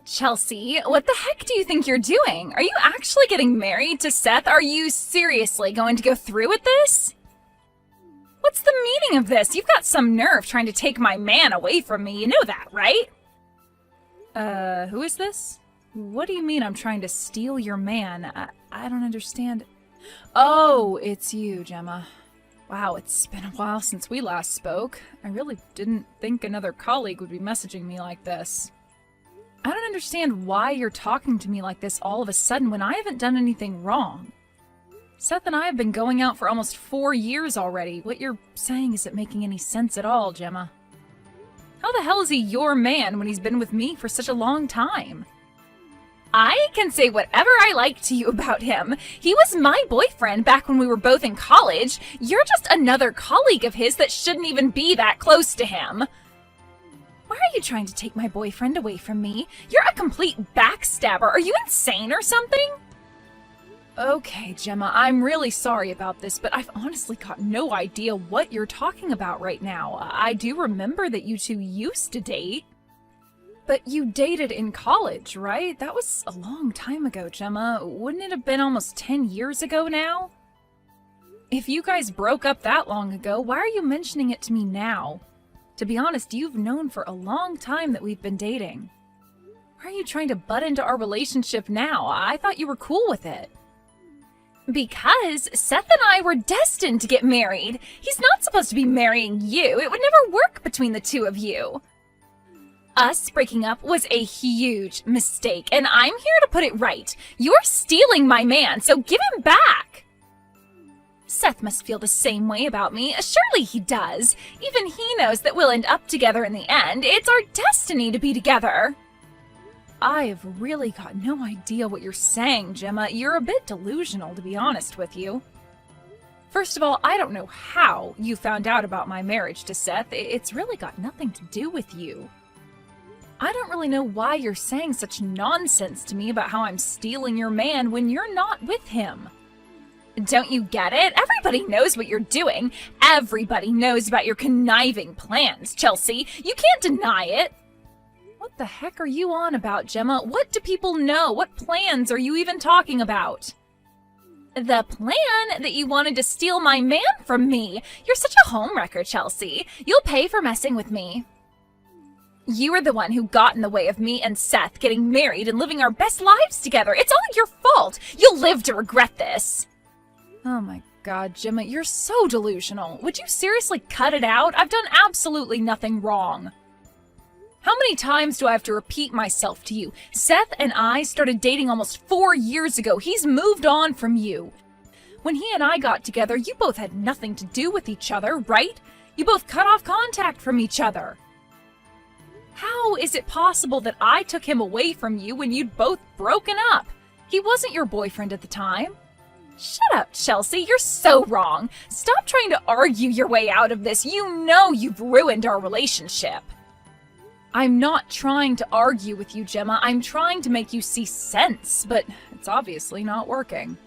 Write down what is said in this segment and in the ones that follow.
Chelsea, what the heck do you think you're doing? Are you actually getting married to Seth? Are you seriously going to go through with this? What's the meaning of this? You've got some nerve trying to take my man away from me. You know that, right? Who is this? What do you mean I'm trying to steal your man? I don't understand. Oh, it's you, Gemma. Wow, it's been a while since we last spoke. I really didn't think another colleague would be messaging me like this. I don't understand why you're talking to me like this all of a sudden when I haven't done anything wrong. Seth and I have been going out for almost 4 years already. What you're saying isn't making any sense at all, Gemma. How the hell is he your man when he's been with me for such a long time? I can say whatever I like to you about him. He was my boyfriend back when we were both in college. You're just another colleague of his that shouldn't even be that close to him. Why are you trying to take my boyfriend away from me? You're a complete backstabber. Are you insane or something? Okay, Gemma, I'm really sorry about this, but I've honestly got no idea what you're talking about right now. I do remember that you two used to date. But you dated in college, right? That was a long time ago, Gemma. Wouldn't it have been almost 10 years ago now? If you guys broke up that long ago, why are you mentioning it to me now? To be honest, you've known for a long time that we've been dating. Why are you trying to butt into our relationship now? I thought you were cool with it. Because Seth and I were destined to get married. He's not supposed to be marrying you. It would never work between the two of you. Us breaking up was a huge mistake, and I'm here to put it right. You're stealing my man, so give him back. Seth must feel the same way about me. Surely he does. Even he knows that we'll end up together in the end. It's our destiny to be together. I've really got no idea what you're saying, Gemma. You're a bit delusional, to be honest with you. First of all, I don't know how you found out about my marriage to Seth. It's really got nothing to do with you. I don't really know why you're saying such nonsense to me about how I'm stealing your man when you're not with him. Don't you get it? Everybody knows what you're doing. Everybody knows about your conniving plans, Chelsea. You can't deny it. What the heck are you on about, Gemma? What do people know? What plans are you even talking about? The plan that you wanted to steal my man from me. You're such a homewrecker, Chelsea. You'll pay for messing with me. You were the one who got in the way of me and Seth getting married and living our best lives together. It's all your fault. You'll live to regret this. Oh my God, Gemma, you're so delusional. Would you seriously cut it out? I've done absolutely nothing wrong. How many times do I have to repeat myself to you? Seth and I started dating almost 4 years ago. He's moved on from you. When he and I got together, you both had nothing to do with each other, right? You both cut off contact from each other. How is it possible that I took him away from you when you'd both broken up? He wasn't your boyfriend at the time. Shut up, Chelsea. You're so wrong. Stop trying to argue your way out of this. You know you've ruined our relationship. I'm not trying to argue with you, Gemma. I'm trying to make you see sense, but it's obviously not working.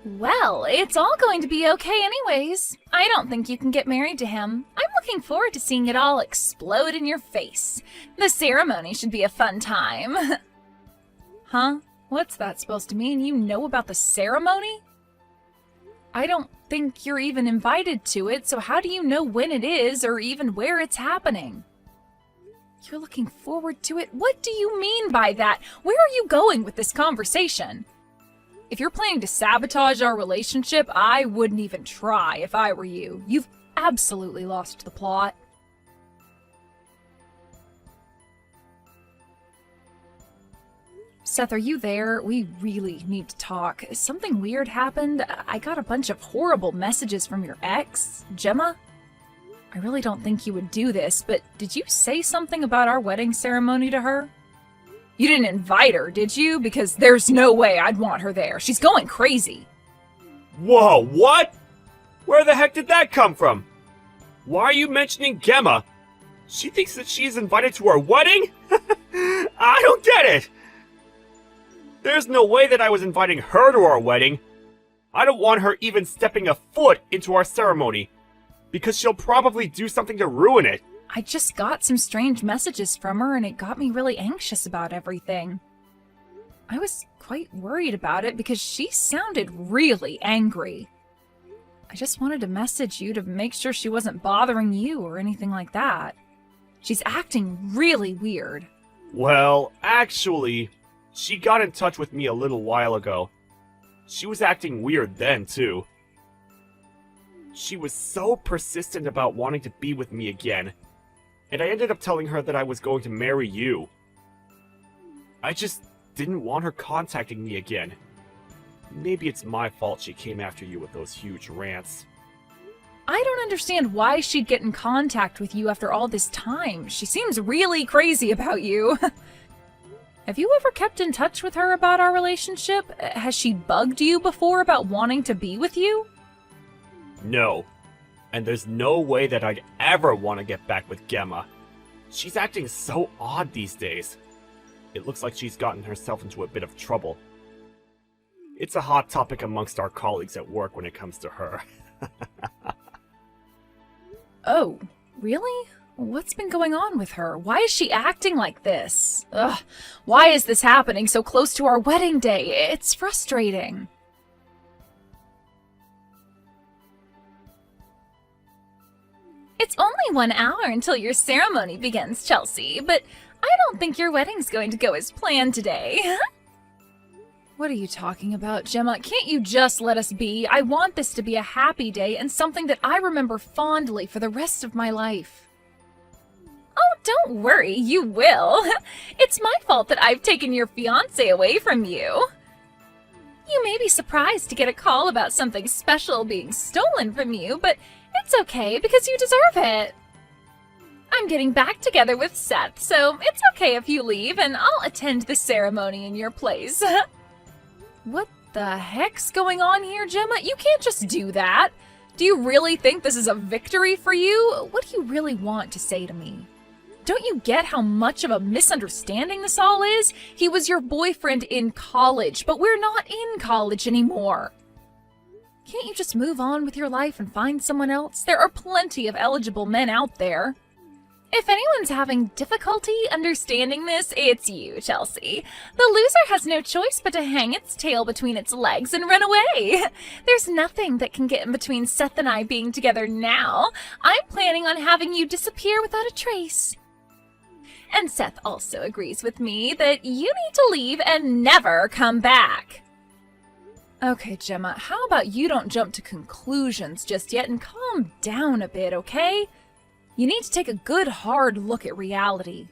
Well, it's all going to be okay anyways. I don't think you can get married to him. I'm looking forward to seeing it all explode in your face. The ceremony should be a fun time. Huh? What's that supposed to mean? You know about the ceremony? I don't think you're even invited to it, so how do you know when it is or even where it's happening? You're looking forward to it? What do you mean by that? Where are you going with this conversation? If you're planning to sabotage our relationship, I wouldn't even try if I were you. You've absolutely lost the plot. Seth, are you there? We really need to talk. Something weird happened. I got a bunch of horrible messages from your ex, Gemma. I really don't think you would do this, but did you say something about our wedding ceremony to her? You didn't invite her, did you? Because there's no way I'd want her there. She's going crazy. Whoa, what? Where the heck did that come from? Why are you mentioning Gemma? She thinks that she's invited to our wedding? I don't get it! There's no way that I was inviting her to our wedding. I don't want her even stepping a foot into our ceremony, because she'll probably do something to ruin it. I just got some strange messages from her and it got me really anxious about everything. I was quite worried about it because she sounded really angry. I just wanted to message you to make sure she wasn't bothering you or anything like that. She's acting really weird. Well, actually, she got in touch with me a little while ago. She was acting weird then, too. She was so persistent about wanting to be with me again, and I ended up telling her that I was going to marry you. I just didn't want her contacting me again. Maybe it's my fault she came after you with those huge rants. I don't understand why she'd get in contact with you after all this time. She seems really crazy about you. Have you ever kept in touch with her about our relationship? Has she bugged you before about wanting to be with you? No. And there's no way that I'd ever want to get back with Gemma. She's acting so odd these days. It looks like she's gotten herself into a bit of trouble. It's a hot topic amongst our colleagues at work when it comes to her. Oh, really? What's been going on with her? Why is she acting like this? Ugh, why is this happening so close to our wedding day? It's frustrating. It's only 1 hour until your ceremony begins, Chelsea, but I don't think your wedding's going to go as planned today. What are you talking about, Gemma? Can't you just let us be? I want this to be a happy day and something that I remember fondly for the rest of my life. Oh, don't worry, you will. It's my fault that I've taken your fiancé away from you. You may be surprised to get a call about something special being stolen from you, but it's okay because you deserve it. I'm getting back together with Seth, so it's okay if you leave and I'll attend the ceremony in your place. What the heck's going on here, Gemma? You can't just do that. Do you really think this is a victory for you? What do you really want to say to me? Don't you get how much of a misunderstanding this all is? He was your boyfriend in college, but we're not in college anymore. Can't you just move on with your life and find someone else? There are plenty of eligible men out there. If anyone's having difficulty understanding this, it's you, Chelsea. The loser has no choice but to hang its tail between its legs and run away. There's nothing that can get in between Seth and I being together now. I'm planning on having you disappear without a trace. And Seth also agrees with me that you need to leave and never come back. Okay, Gemma, how about you don't jump to conclusions just yet and calm down a bit, okay? You need to take a good, hard look at reality.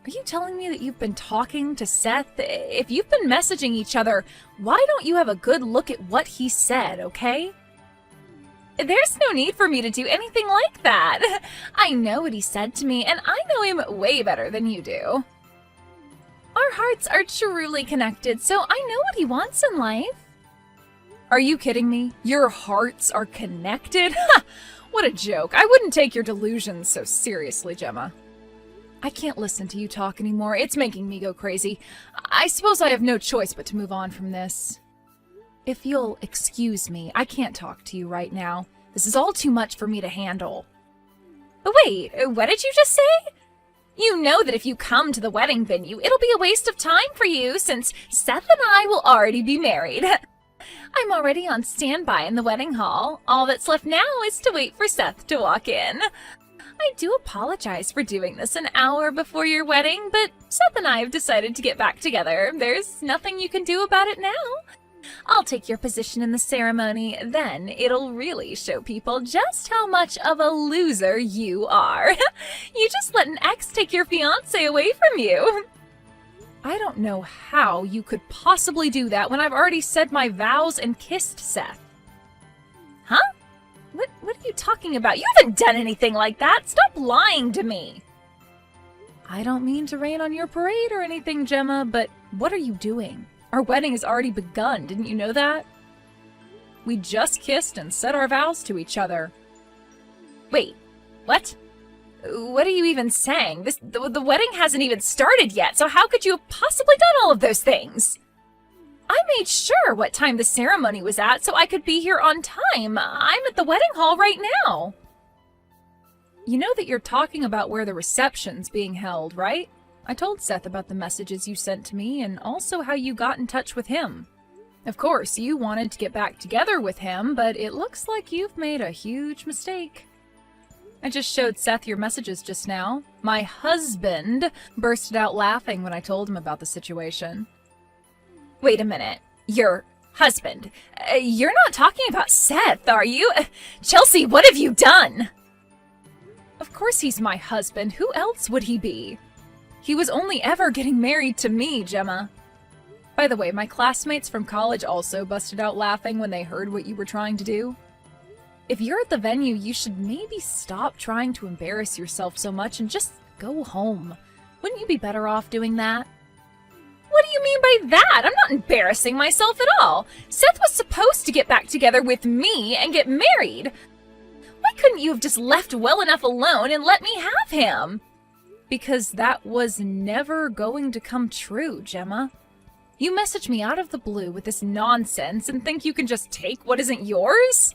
Are you telling me that you've been talking to Seth? If you've been messaging each other, why don't you have a good look at what he said, okay? There's no need for me to do anything like that. I know what he said to me, and I know him way better than you do. Our hearts are truly connected, so I know what he wants in life. Are you kidding me? Your hearts are connected? What a joke. I wouldn't take your delusions so seriously, Gemma. I can't listen to you talk anymore. It's making me go crazy. I suppose I have no choice but to move on from this. If you'll excuse me, I can't talk to you right now. This is all too much for me to handle. Wait, what did you just say? You know that if you come to the wedding venue, it'll be a waste of time for you since Seth and I will already be married. I'm already on standby in the wedding hall. All that's left now is to wait for Seth to walk in. I do apologize for doing this an hour before your wedding, but Seth and I have decided to get back together. There's nothing you can do about it now. I'll take your position in the ceremony, then it'll really show people just how much of a loser you are. You just let an ex take your fiancé away from you. I don't know how you could possibly do that when I've already said my vows and kissed Seth. Huh? What are you talking about? You haven't done anything like that. Stop lying to me. I don't mean to rain on your parade or anything, Gemma, but what are you doing? Our wedding has already begun, didn't you know that? We just kissed and said our vows to each other. Wait, what? What are you even saying? The wedding hasn't even started yet, so how could you have possibly done all of those things? I made sure what time the ceremony was at so I could be here on time. I'm at the wedding hall right now. You know that you're talking about where the reception's being held, right? I told Seth about the messages you sent to me and also how you got in touch with him. Of course, you wanted to get back together with him, but it looks like you've made a huge mistake. I just showed Seth your messages just now. My husband bursted out laughing when I told him about the situation. Wait a minute. Your husband? You're not talking about Seth, are you? Chelsea, what have you done? Of course he's my husband. Who else would he be? He was only ever getting married to me, Gemma. By the way, my classmates from college also busted out laughing when they heard what you were trying to do. If you're at the venue, you should maybe stop trying to embarrass yourself so much and just go home. Wouldn't you be better off doing that? What do you mean by that? I'm not embarrassing myself at all. Seth was supposed to get back together with me and get married. Why couldn't you have just left well enough alone and let me have him? Because that was never going to come true, Gemma. You message me out of the blue with this nonsense and think you can just take what isn't yours?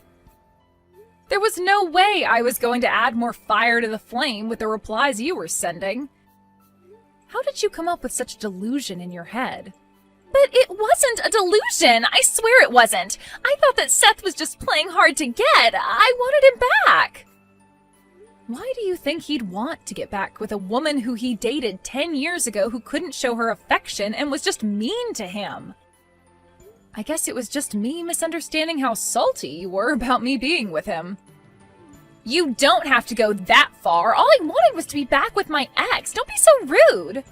There was no way I was going to add more fire to the flame with the replies you were sending. How did you come up with such delusion in your head? But it wasn't a delusion! I swear it wasn't! I thought that Seth was just playing hard to get. I wanted him back! Why do you think he'd want to get back with a woman who he dated 10 years ago who couldn't show her affection and was just mean to him? I guess it was just me misunderstanding how salty you were about me being with him. You don't have to go that far. All I wanted was to be back with my ex. Don't be so rude.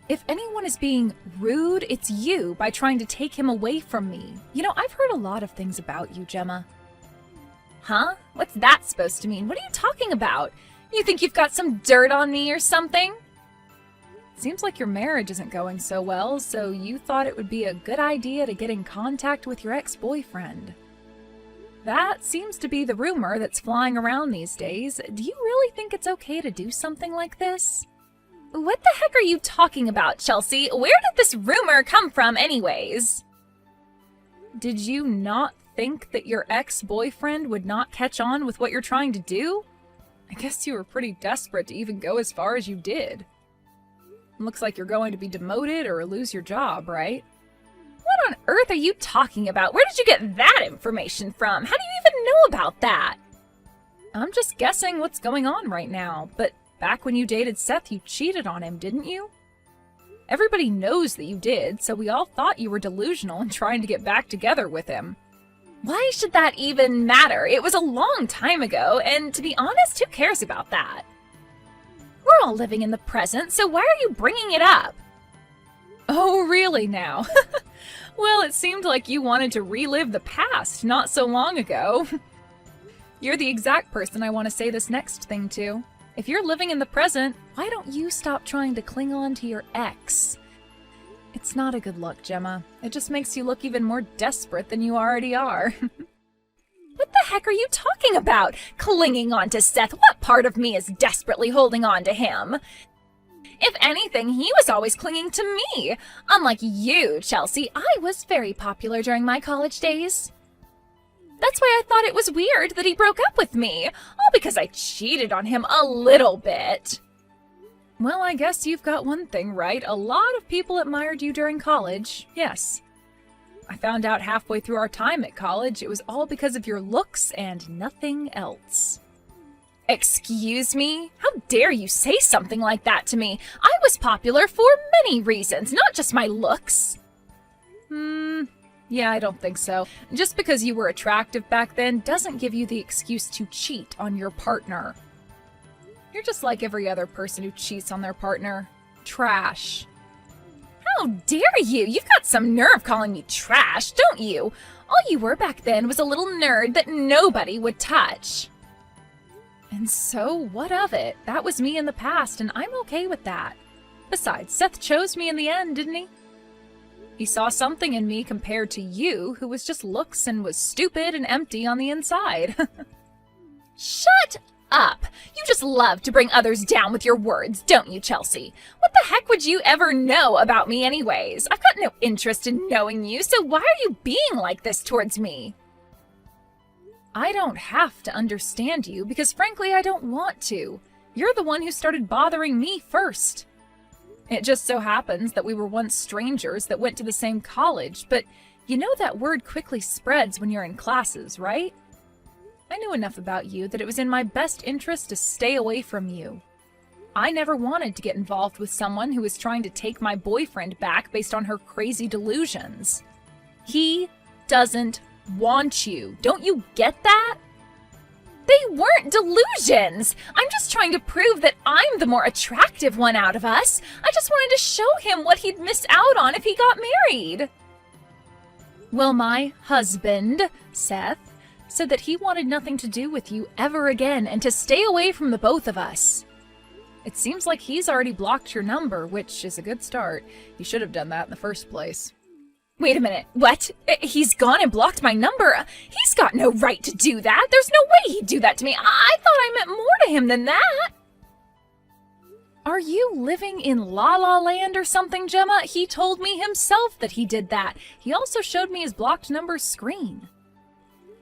If anyone is being rude, it's you by trying to take him away from me. You know, I've heard a lot of things about you, Gemma. Huh? What's that supposed to mean? What are you talking about? You think you've got some dirt on me or something? Seems like your marriage isn't going so well, so you thought it would be a good idea to get in contact with your ex-boyfriend. That seems to be the rumor that's flying around these days. Do you really think it's okay to do something like this? What the heck are you talking about, Chelsea? Where did this rumor come from anyways? Did you not think that your ex-boyfriend would not catch on with what you're trying to do? I guess you were pretty desperate to even go as far as you did. Looks like you're going to be demoted or lose your job, right? What on earth are you talking about? Where did you get that information from? How do you even know about that? I'm just guessing what's going on right now, but back when you dated Seth, you cheated on him, didn't you? Everybody knows that you did, so we all thought you were delusional and trying to get back together with him. Why should that even matter? It was a long time ago, and to be honest, who cares about that? We're all living in the present, so why are you bringing it up? Oh, really now? Well, it seemed like you wanted to relive the past not so long ago. You're the exact person I want to say this next thing to. If you're living in the present, why don't you stop trying to cling on to your ex? It's not a good look, Gemma. It just makes you look even more desperate than you already are. What the heck are you talking about? Clinging on to Seth? What part of me is desperately holding on to him? If anything, he was always clinging to me. Unlike you, Chelsea, I was very popular during my college days. That's why I thought it was weird that he broke up with me, all because I cheated on him a little bit. Well, I guess you've got one thing right. A lot of people admired you during college, yes. I found out halfway through our time at college it was all because of your looks and nothing else. Excuse me? How dare you say something like that to me? I was popular for many reasons, not just my looks. Yeah, I don't think so. Just because you were attractive back then doesn't give you the excuse to cheat on your partner. You're just like every other person who cheats on their partner. Trash. How dare you? You've got some nerve calling me trash, don't you? All you were back then was a little nerd that nobody would touch. And so, what of it? That was me in the past, and I'm okay with that. Besides, Seth chose me in the end, didn't he? He saw something in me compared to you, who was just looks and was stupid and empty on the inside. Shut up! You just love to bring others down with your words, don't you, Chelsea? What the heck would you ever know about me anyways? I've got no interest in knowing you, so why are you being like this towards me? I don't have to understand you because frankly I don't want to. You're the one who started bothering me first. It just so happens that we were once strangers that went to the same college, but you know that word quickly spreads when you're in classes, right? I knew enough about you that it was in my best interest to stay away from you. I never wanted to get involved with someone who was trying to take my boyfriend back based on her crazy delusions. He doesn't want you. Don't you get that? They weren't delusions. I'm just trying to prove that I'm the more attractive one out of us. I just wanted to show him what he'd miss out on if he got married. Well, my husband, Seth, said that he wanted nothing to do with you ever again and to stay away from the both of us. It seems like he's already blocked your number, which is a good start. He should have done that in the first place. Wait a minute, what? He's gone and blocked my number? He's got no right to do that. There's no way he'd do that to me. I thought I meant more to him than that. Are you living in La La Land or something, Gemma? He told me himself that he did that. He also showed me his blocked number screen.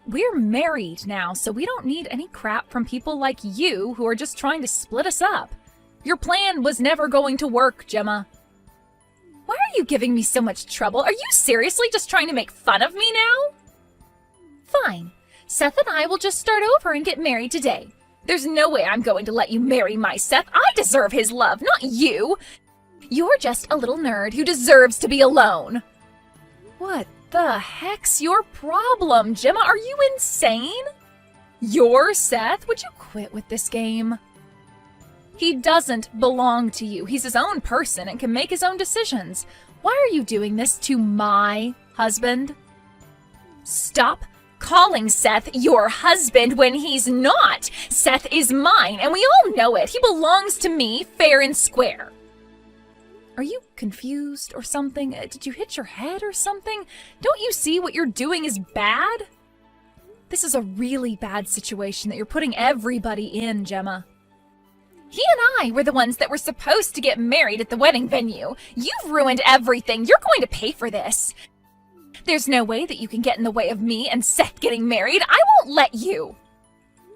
We're married now, so we don't need any crap from people like you who are just trying to split us up. Your plan was never going to work, Gemma. Why are you giving me so much trouble? Are you seriously just trying to make fun of me now? Fine. Seth and I will just start over and get married today. There's no way I'm going to let you marry my Seth. I deserve his love, not you. You're just a little nerd who deserves to be alone. What the heck's your problem, Gemma? Are you insane? You're Seth? Would you quit with this game? He doesn't belong to you. He's his own person and can make his own decisions. Why are you doing this to my husband? Stop calling Seth your husband when he's not. Seth is mine, and we all know it. He belongs to me fair and square. Are you confused or something? Did you hit your head or something? Don't you see what you're doing is bad? This is a really bad situation that you're putting everybody in, Gemma. He and I were the ones that were supposed to get married at the wedding venue. You've ruined everything. You're going to pay for this. There's no way that you can get in the way of me and Seth getting married. I won't let you.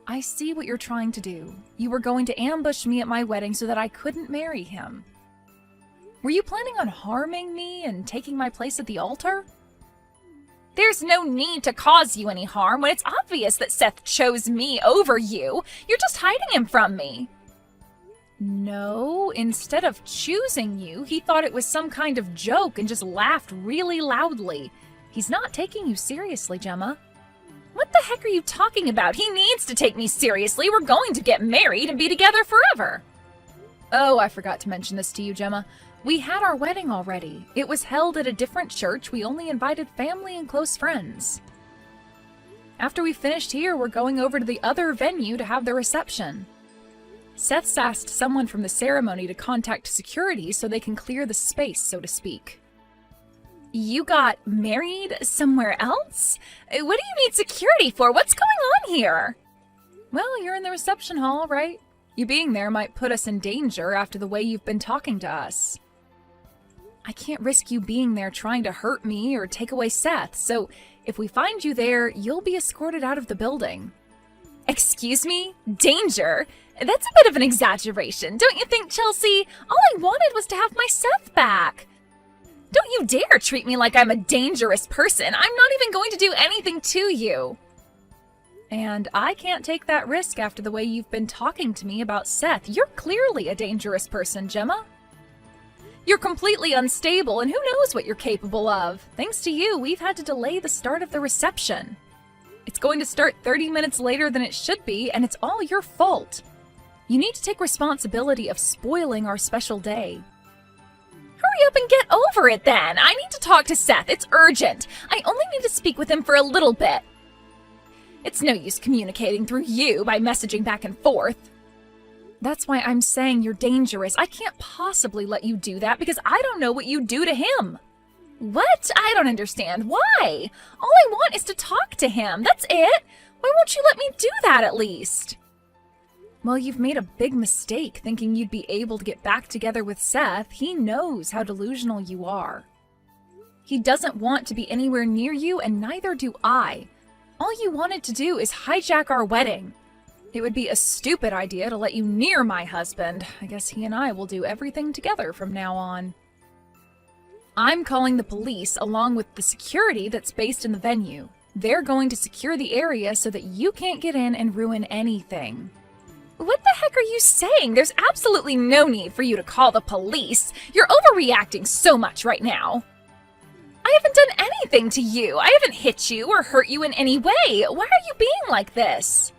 I see what you're trying to do. You were going to ambush me at my wedding so that I couldn't marry him. Were you planning on harming me and taking my place at the altar? There's no need to cause you any harm when it's obvious that Seth chose me over you. You're just hiding him from me. No, instead of choosing you, he thought it was some kind of joke and just laughed really loudly. He's not taking you seriously, Gemma. What the heck are you talking about? He needs to take me seriously. We're going to get married and be together forever. Oh, I forgot to mention this to you, Gemma. We had our wedding already. It was held at a different church. We only invited family and close friends. After we finished here, we're going over to the other venue to have the reception. Seth's asked someone from the ceremony to contact security so they can clear the space, so to speak. You got married somewhere else? What do you need security for? What's going on here? Well, you're in the reception hall, right? You being there might put us in danger after the way you've been talking to us. I can't risk you being there trying to hurt me or take away Seth, so if we find you there, you'll be escorted out of the building. Excuse me? Danger? That's a bit of an exaggeration, don't you think, Chelsea? All I wanted was to have my Seth back. Don't you dare treat me like I'm a dangerous person. I'm not even going to do anything to you. And I can't take that risk after the way you've been talking to me about Seth. You're clearly a dangerous person, Gemma. You're completely unstable, and who knows what you're capable of. Thanks to you, we've had to delay the start of the reception. It's going to start 30 minutes later than it should be, and it's all your fault. You need to take responsibility of spoiling our special day. Hurry up and get over it then. I need to talk to Seth. It's urgent. I only need to speak with him for a little bit. It's no use communicating through you by messaging back and forth. That's why I'm saying you're dangerous. I can't possibly let you do that because I don't know what you do to him. What? I don't understand. Why? All I want is to talk to him. That's it. Why won't you let me do that at least? Well, you've made a big mistake thinking you'd be able to get back together with Seth. He knows how delusional you are. He doesn't want to be anywhere near you, and neither do I. All you wanted to do is hijack our wedding. It would be a stupid idea to let you near my husband. I guess he and I will do everything together from now on. I'm calling the police along with the security that's based in the venue. They're going to secure the area so that you can't get in and ruin anything. What the heck are you saying? There's absolutely no need for you to call the police. You're overreacting so much right now. I haven't done anything to you. I haven't hit you or hurt you in any way. Why are you being like this?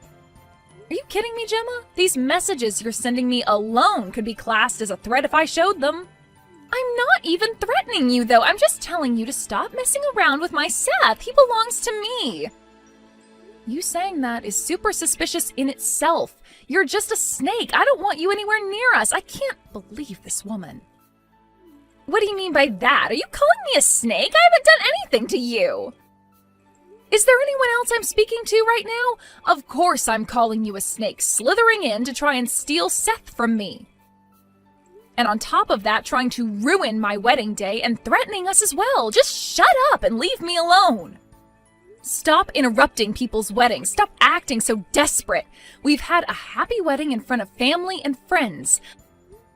Are you kidding me, Gemma? These messages you're sending me alone could be classed as a threat if I showed them. I'm not even threatening you, though. I'm just telling you to stop messing around with my Seth. He belongs to me. You saying that is super suspicious in itself. You're just a snake. I don't want you anywhere near us. I can't believe this woman. What do you mean by that? Are you calling me a snake? I haven't done anything to you. Is there anyone else I'm speaking to right now? Of course I'm calling you a snake, slithering in to try and steal Seth from me. And on top of that, trying to ruin my wedding day and threatening us as well. Just shut up and leave me alone. Stop interrupting people's weddings. Stop acting so desperate. We've had a happy wedding in front of family and friends.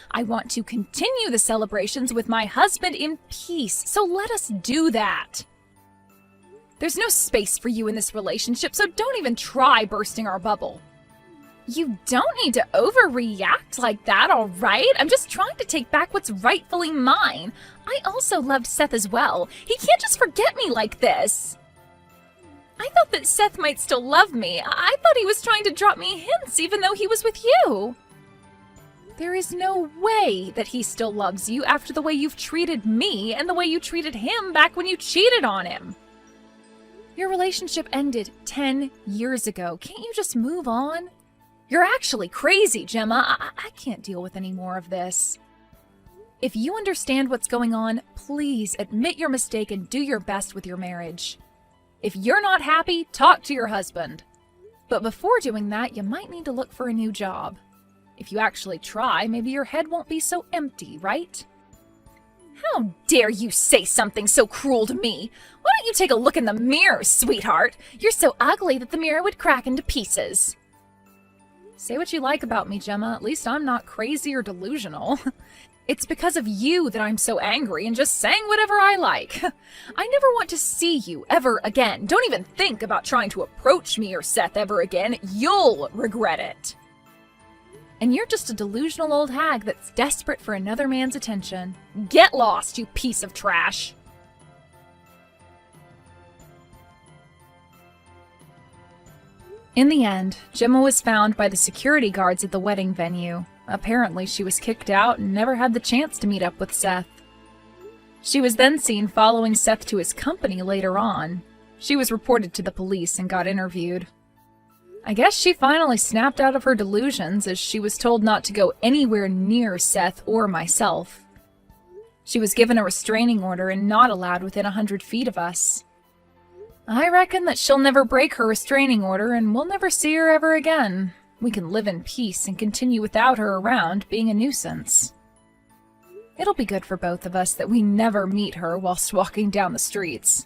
I want to continue the celebrations with my husband in peace, so let us do that. There's no space for you in this relationship, so don't even try bursting our bubble. You don't need to overreact like that, all right? I'm just trying to take back what's rightfully mine. I also loved Seth as well. He can't just forget me like this. I thought that Seth might still love me. I thought he was trying to drop me hints even though he was with you. There is no way that he still loves you after the way you've treated me and the way you treated him back when you cheated on him. Your relationship ended 10 years ago. Can't you just move on? You're actually crazy, Gemma. I can't deal with any more of this. If you understand what's going on, please admit your mistake and do your best with your marriage. If you're not happy, talk to your husband. But before doing that, you might need to look for a new job. If you actually try, maybe your head won't be so empty, right? How dare you say something so cruel to me? Why don't you take a look in the mirror, sweetheart? You're so ugly that the mirror would crack into pieces. Say what you like about me, Gemma. At least I'm not crazy or delusional. It's because of you that I'm so angry and just saying whatever I like. I never want to see you ever again. Don't even think about trying to approach me or Seth ever again. You'll regret it. And you're just a delusional old hag that's desperate for another man's attention. Get lost, you piece of trash. In the end, Gemma was found by the security guards at the wedding venue. Apparently, she was kicked out and never had the chance to meet up with Seth. She was then seen following Seth to his company later on. She was reported to the police and got interviewed. I guess she finally snapped out of her delusions as she was told not to go anywhere near Seth or myself. She was given a restraining order and not allowed within 100 feet of us. I reckon that she'll never break her restraining order and we'll never see her ever again. We can live in peace and continue without her around being a nuisance. It'll be good for both of us that we never meet her whilst walking down the streets.